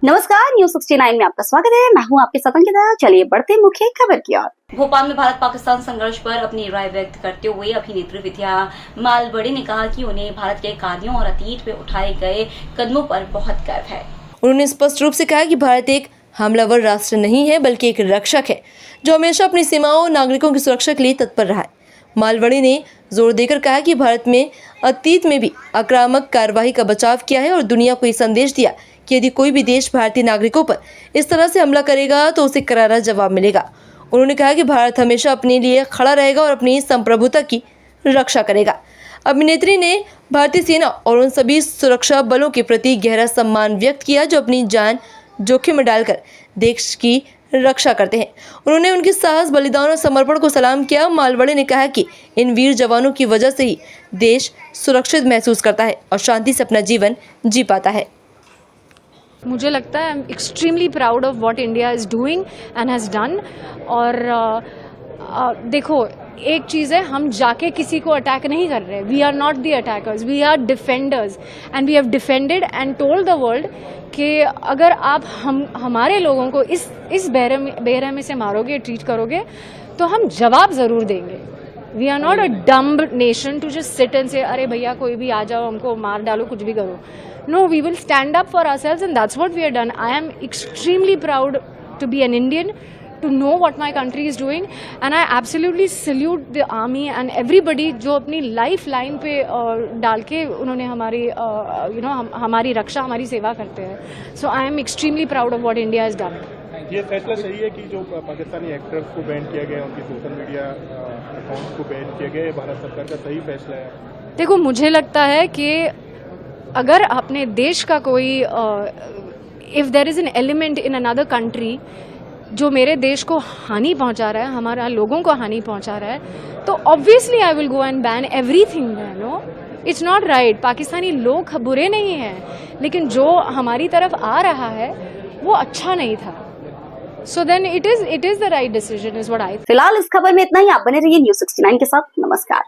नमस्कार, न्यूज 69 में आपका स्वागत है। मैं हूं आपके साथ अंकिता। चलिए बढ़ते मुख्य खबर की ओर। भोपाल में भारत पाकिस्तान संघर्ष पर अपनी राय व्यक्त करते हुए अभिनेत्री विद्या मालवड़ी ने कहा कि उन्हें भारत के कार्यों और अतीत में उठाए गए कदमों पर बहुत गर्व है। उन्होंने स्पष्ट रूप से कहा कि भारत एक हमलावर राष्ट्र नहीं है बल्कि एक रक्षक है जो हमेशा अपनी सीमाओं और नागरिकों की सुरक्षा के लिए तत्पर रहा है। मालवड़ी ने जोर देकर कहा कि भारत में अतीत में भी आक्रामक कार्रवाई का बचाव किया है और दुनिया को ये संदेश दिया कि यदि कोई भी देश भारतीय नागरिकों पर इस तरह से हमला करेगा तो उसे करारा जवाब मिलेगा। उन्होंने कहा कि भारत हमेशा अपने लिए खड़ा रहेगा और अपनी संप्रभुता की रक्षा करेगा। अभिनेत्री ने भारतीय सेना और उन सभी सुरक्षा बलों के प्रति गहरा सम्मान व्यक्त किया जो अपनी जान जोखिम में डालकर देश की रक्षा करते हैं। उन्होंने उनके साहस, बलिदान और समर्पण को सलाम किया। मालवड़ी ने कहा कि इन वीर जवानों की वजह से ही देश सुरक्षित महसूस करता है और शांति से अपना जीवन जी पाता है। मुझे लगता है I am extremely proud of what India is doing and has done. और देखो, एक चीज़ है, हम जाके किसी को अटैक नहीं कर रहे। We are not the attackers, we are defenders and we have defended and told the world कि अगर आप हमारे लोगों को इस बेरहमी से मारोगे, ट्रीट करोगे तो हम जवाब ज़रूर देंगे। We are not a dumb nation to just sit and say अरे भैया कोई भी आ जाओ, हमको मार डालो, कुछ भी करो। No, we will stand up for ourselves and that's what we have done. I am extremely proud to be an Indian, to know what my country is doing, and I absolutely salute the army and everybody जो अपनी life line पे डाल के उन्होंने हमारी हमारी रक्षा, हमारी सेवा करते हैं। So I am extremely proud of what India has done. ये फैसला सही है कि जो पाकिस्तानी एक्टर्स को बैन किया गया, उनके सोशल मीडिया अकाउंट्स को बैन किया गया, भारत सरकार का सही फैसला है? देखो, मुझे लगता है कि अगर अपने देश का कोई if there is an element in another country जो मेरे देश को हानि पहुंचा रहा है, हमारा लोगों को हानि पहुंचा रहा है, तो obviously I will go and ban everything. No, it's not right. Pakistani लोग बुरे नहीं हैं, लेकिन जो हमारी तरफ आ रहा है वो अच्छा नहीं था। So then it is the right decision is what I. फिलहाल इस खबर में इतना ही। आप बने रहिए न्यूज 69 के साथ। नमस्कार।